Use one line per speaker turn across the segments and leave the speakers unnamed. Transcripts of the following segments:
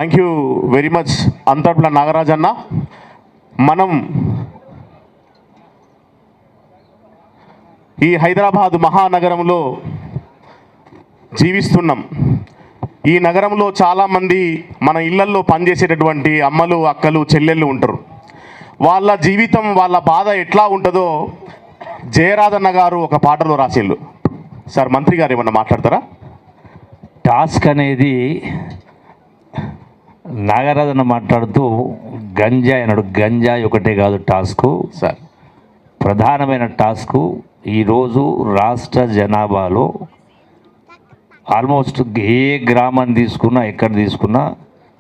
Thank you very much అంతర్పుల Nagaraj అన్న. మనం ఈ హైదరాబాద్ మహానగరంలో జీవిస్తున్నాం. ఈ నగరంలో చాలామంది మన ఇళ్లల్లో పనిచేసేటటువంటి అమ్మలు, అక్కలు, చెల్లెళ్ళు ఉంటారు. వాళ్ళ జీవితం, వాళ్ళ బాధ ఎట్లా ఉంటుందో జయరాజన్న గారు ఒక పాటలో రాసిళ్ళు. సార్ మంత్రి గారు ఏమన్నా మాట్లాడతారా?
టాస్క్ అనేది నాగరాజన్న మాట్లాడుతూ గంజాయి అన్నాడు. గంజాయి ఒకటే కాదు టాస్కు
సార్,
ప్రధానమైన టాస్కు. ఈరోజు రాష్ట్ర జనాభాలో ఆల్మోస్ట్ ఏ గ్రామాన్ని తీసుకున్నా, ఎక్కడ తీసుకున్నా,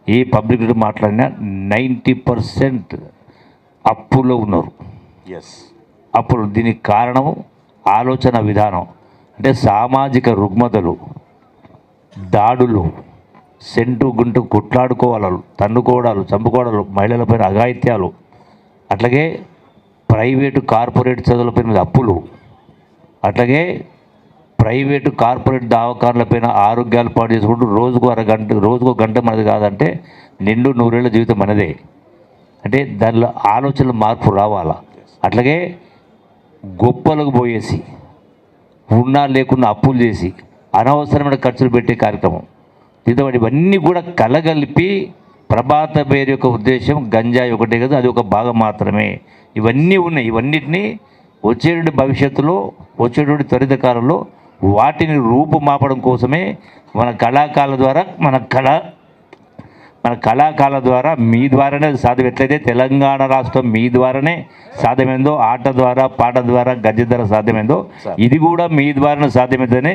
ఏ పబ్లిక్ మాట్లాడినా 90% అప్పులో ఉన్నారు. అప్పుడు దీనికి కారణం ఆలోచన విధానం. అంటే సామాజిక రుగ్మతలు, దాడులు, సెంటు గుంటు కొట్లాడుకోవాలు, తన్నుకోవడాలు, చంపుకోవడాలు, మహిళలపైన అఘాయిత్యాలు, అట్లాగే ప్రైవేటు కార్పొరేట్ చదువులపైన మీద అప్పులు, అట్లాగే ప్రైవేటు కార్పొరేట్ దవాఖానలపైన ఆరోగ్యాలు పాటు చేసుకుంటూ రోజుకో గంట మనది కాదంటే నిండు 100 ఏళ్ళ జీవితం మనదే. అంటే దానిలో ఆలోచనలు మార్పు రావాలా. అట్లాగే గొప్పలకు పోయేసి ఉన్నా లేకున్నా అప్పులు చేసి అనవసరమైన ఖర్చులు పెట్టే కార్యక్రమం. దీంతో ఇవన్నీ కూడా కలగలిపి ప్రభాత పేరు యొక్క ఉద్దేశం గంజాయి ఒకటే కదా, అది ఒక భాగం మాత్రమే. ఇవన్నీ ఉన్నాయి. ఇవన్నిటినీ వచ్చేటువంటి భవిష్యత్తులో, వచ్చేటువంటి త్వరిత కాలంలో వాటిని రూపుమాపడం కోసమే మన కళాకారుల ద్వారా మీ ద్వారానే సాధ్యం. ఎట్లయితే తెలంగాణ రాష్ట్రం మీ ద్వారానే సాధ్యమైందో, ఆట ద్వారా, పాట ద్వారా, గద్దె ద్వారా సాధ్యమైందో, ఇది కూడా మీ ద్వారానే సాధ్యమైందనే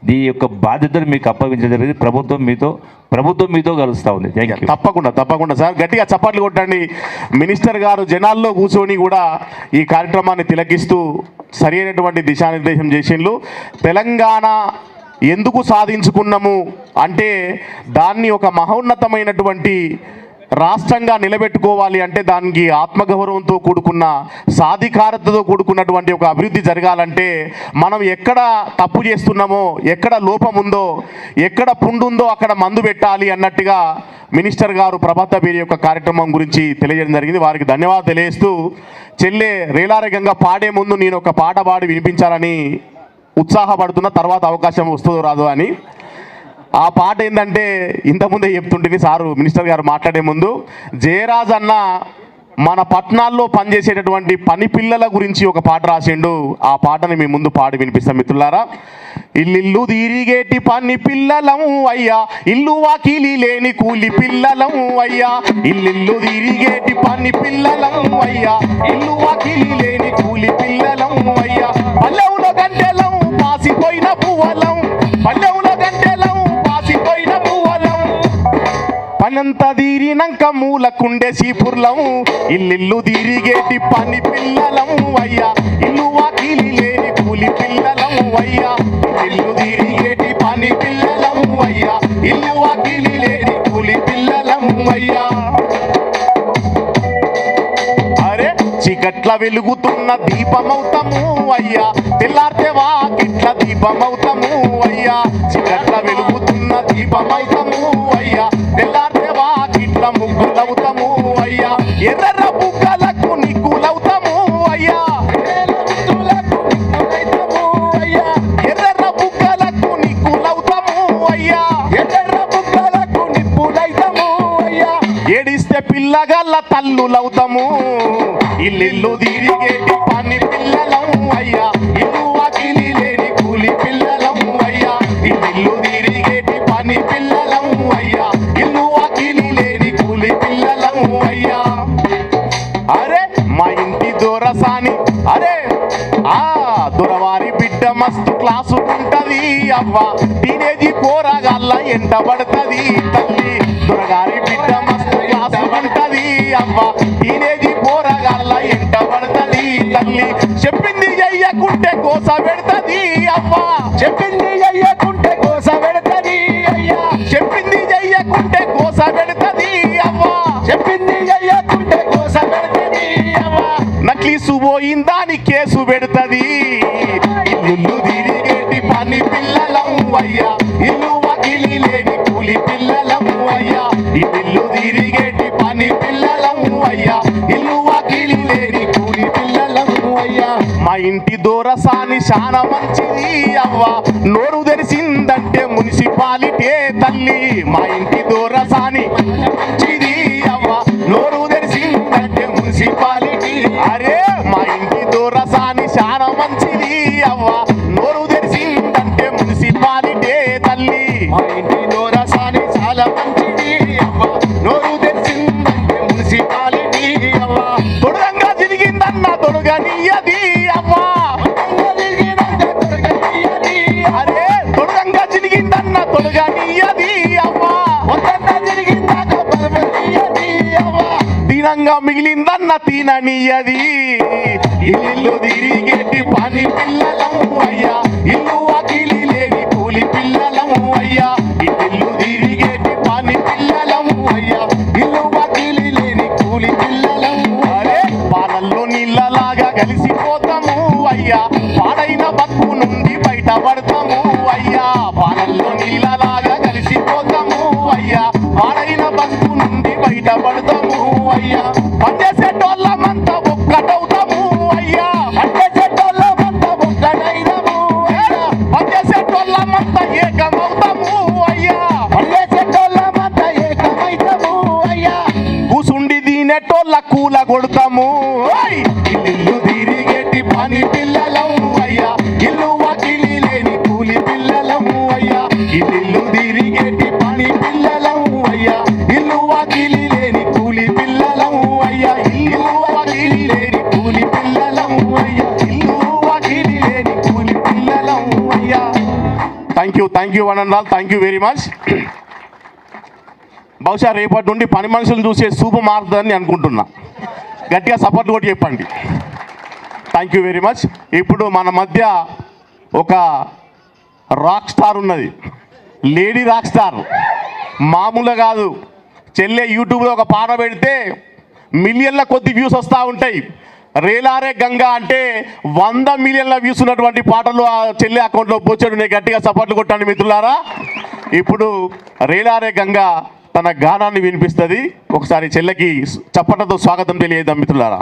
దీని యొక్క బాధ్యతను మీకు అప్పగించడం జరిగింది. ప్రభుత్వం మీతో కలుస్తూ ఉంది. Thank you.
తప్పకుండా సార్, గట్టిగా చప్పట్లు కొట్టండి. మినిస్టర్ గారు జనాల్లో కూర్చొని కూడా ఈ కార్యక్రమాన్ని తిలకిస్తూ సరి అయినటువంటి దిశానిర్దేశం చేసిండ్రు. తెలంగాణ ఎందుకు సాధించుకున్నాము అంటే దాన్ని ఒక మహోన్నతమైనటువంటి రాష్ట్రంగా నిలబెట్టుకోవాలి అంటే దానికి ఆత్మగౌరవంతో కూడుకున్న, సాధికారతతో కూడుకున్నటువంటి ఒక అభివృద్ధి జరగాలంటే మనం ఎక్కడ తప్పు చేస్తున్నామో, ఎక్కడ లోపం ఉందో, ఎక్కడ పుండుందో అక్కడ మందు పెట్టాలి అన్నట్టుగా మినిస్టర్ గారు ప్రభాత పేరు యొక్క కార్యక్రమం గురించి తెలియజేయడం జరిగింది. వారికి ధన్యవాదాలు తెలియజేస్తూ, చెల్లె రేలారకంగా పాడే ముందు నేను ఒక పాట పాడి వినిపించాలని ఉత్సాహపడుతున్న, తర్వాత అవకాశం వస్తుందో రాదో అని. ఆ పాట ఏంటంటే ఇంతకుముందే చెప్తుంటుంది సారు, మినిస్టర్ గారు మాట్లాడే ముందు, జయరాజ్ అన్న మన పట్టణాల్లో పనిచేసేటటువంటి పని పిల్లల గురించి ఒక పాట రాసిండు. ఆ పాటని మీ ముందు పాడి వినిపిస్తాం మిత్రులారా. ఇల్లు తిరిగేటి పని పిల్లలం అయ్యా, ఇల్లు వాకిలి లేని కూలి పిల్లలం అయ్యా, ఇల్లు తిరిగేటి పని పిల్లలం అయ్యా, ఇల్లు వాకిలి లేని కూలి పిల్లలం అయ్యా, పల్లెవుల గంటెలం పాసిపోయిన పువ్వలం, పల్లెవుల గంటెలం పాసిపోయిన పువ్వలం, పనంత తీరినాక మూలకుండే సీపుర్లం, ఇల్లు తిరిగేటి పని పిల్లలం అయ్యా, ఇల్లు వాకిలి లేని కూలి పిల్లలం అయ్యా, ఇల్లు తిరిగేటి పని పిల్లలం అయ్యా, ఇల్లు వాకిలి లేని కూలి పిల్లలం అయ్యా. అరే చీకట్ల వెలుగుతున్న దీపమవుతాము అయ్యా, తెల్లారితే వాకిట్ల దీపమవుతాము అయ్యా, చీకట్ల వెలుగుతున్న దీపమవుతాము అయ్యా, తెల్లారితే వాకిట్ల ముగ్గులవుతాము అయ్యా, ఎర్ర బుగ్గలకు నిగ్గులవుతాము అయ్యా, ఎర్ర బుగ్గలకు నిగ్గులవుతాము అయ్యా, ఎర్ర బుగ్గలకు నిప్పులైతాము అయ్యా, ఏడిస్తే పిల్లగల్ల తల్లులవుతాము, ఇల్లు తిరిగేటి పని పిల్లలం అయ్యా, ఇల్లు వాకిలి లేని కూలి పిల్లలం అయ్యా, ఇల్లు తిరిగేటి పని పిల్లలం అయ్యా, ఇల్లు వాకిలి లేని కూలి పిల్లలం అయ్యా. అరే మా ఇంటి దొరసాని, అరే ఆ దొరవారి బిడ్డ మస్తు క్లాసు ఉంటది అవ్వ, టీనేజీ పోరగాళ్ళ ఎంట పడుతుంది తల్లి, దొరగారి బిడ్డ మస్తు క్లాసు ఉంటది అవ్వ, టీనేజీ పోరగాళ్ళ ఎంట పడుతుంది తల్లి, చెప్పింది చెయ్యకుంటే కోస పెడుతుంది అవ్వ, చెప్పింది చెయ్యకుంటే కోస పెడుతుంది అయ్యా, చెప్పింది చెయ్యకుంటే కోస పెడుతుంది అవ్వ, చెప్పింది చెయ్యకుంటే కోస పెడుతుంది అవ్వ, నక్లీసు పోయిందాని కేసు పెడుతుంది, ఇల్లు తిరిగేటి పని పిల్లలం అయ్యా, ఇల్లు వాకిలి లేని కూలి పిల్లలం అయ్యా, ఇల్లు తిరిగేటి పని పిల్లలం అయ్యా ఇల్లు వాకిలి లేని కూలి పిల్లలం అయ్యా మా ఇంటి దూరసాని చాలా మంచిది అవ్వ నోరు తెరిసిందంటే మున్సిపాలిటీ తల్లి మా ఇంటి దూరసాని మంచిది అవ్వ నోరు తెరిసిందంటే మున్సిపాలిటీ అరే మా ఇంటి దూరసాని చాలా మంచిది అవ్వ నోరు తెరిసిందంటే మున్సిపాలిటీ తల్లి మా ఇంటి దూరసాని చాలా మంచిది అవ్వ నోరు తెరిసిందంటే మున్సిపాలిటీ అవ్వ తొడగంగా జరిగిందన్న తొడగనియది అవ్వ అరే తొడగంగా జరిగిందన్న తొడగనియది అవ్వ దీనంగా మిగిలిందన్న తిననియది ఇల్లు తిరిగేటి పని పిల్లలం అయ్యా ఇల్లు వాకిలి లేని కూలి పిల్లలం అయ్యా ఇల్లు తిరిగేటి పని పిల్లలం అయ్యా ఇల్లు వాకిలి లేని కూలి పిల్లలం అరే పాలల్లో నీళ్ళలాగా కలిసిపోతాము అయ్యా పాడైన బతుకు నుండి బయటపడతాము అయ్యా పాలల్లో నీళ్ళలాగా కలిసిపోతాము అయ్యా పాడైన బతుకు నుండి బయటపడతాము అయ్యా పనిచేసేటోళ్ళమంతా ఒక్కటవుతాము అయ్యా పనిచేసేటోళ్ళమంతా ఒక్కటైనము పనిచేసేటోళ్ళమంతా ఏకమవుతాము అయ్యా పనిచేసేటోళ్ళమంతా ఏకమైతాము అయ్యా కూసుండి దీనేటోళ్ళ కూల కొడతాము ఇల్లు తిరిగేటి పని పిల్లలం అయ్యా ఇల్లు వాకిలి లేని కూలి పిల్లలం అయ్యా ఇల్లు తిరిగేటి పని పిల్లలం అయ్యా ఇల్లు వాకిలి లేని కూలి పిల్లలం అయ్యా ఇల్లు వాకిలి లేని కూలి పిల్లలం అయ్యా ఇల్లు వాకిలి లేని కూలి పిల్లలం అయ్యా thank you one and all thank you very much బహుశా రేపటి నుండి పని మనుషులు చూసే చూపు మారుతుందని అనుకుంటున్నా గట్టిగా సపోర్ట్ కూడా చెప్పండి థ్యాంక్ యూ వెరీ మచ్ ఇప్పుడు మన మధ్య ఒక రాక్ స్టార్ ఉన్నది లేడీ రాక్ స్టార్ మామూలుగా కాదు చెల్లె యూట్యూబ్లో ఒక పాట పెడితే మిలియన్ల కొద్ది వ్యూస్ వస్తూ ఉంటాయి రేలారే గంగా అంటే 100 మిలియన్ల వ్యూస్ ఉన్నటువంటి పాటలు ఆ చెల్లె అకౌంట్లో పోచాడు నేను గట్టిగా సపోర్ట్లు కొట్టండి మిత్రులారా ఇప్పుడు రేలారే గంగా తన గానాన్ని వినిపిస్తుంది ఒకసారి చెల్లెకి చప్పట్లతో స్వాగతం తెలియజేద్దాం మిత్రులారా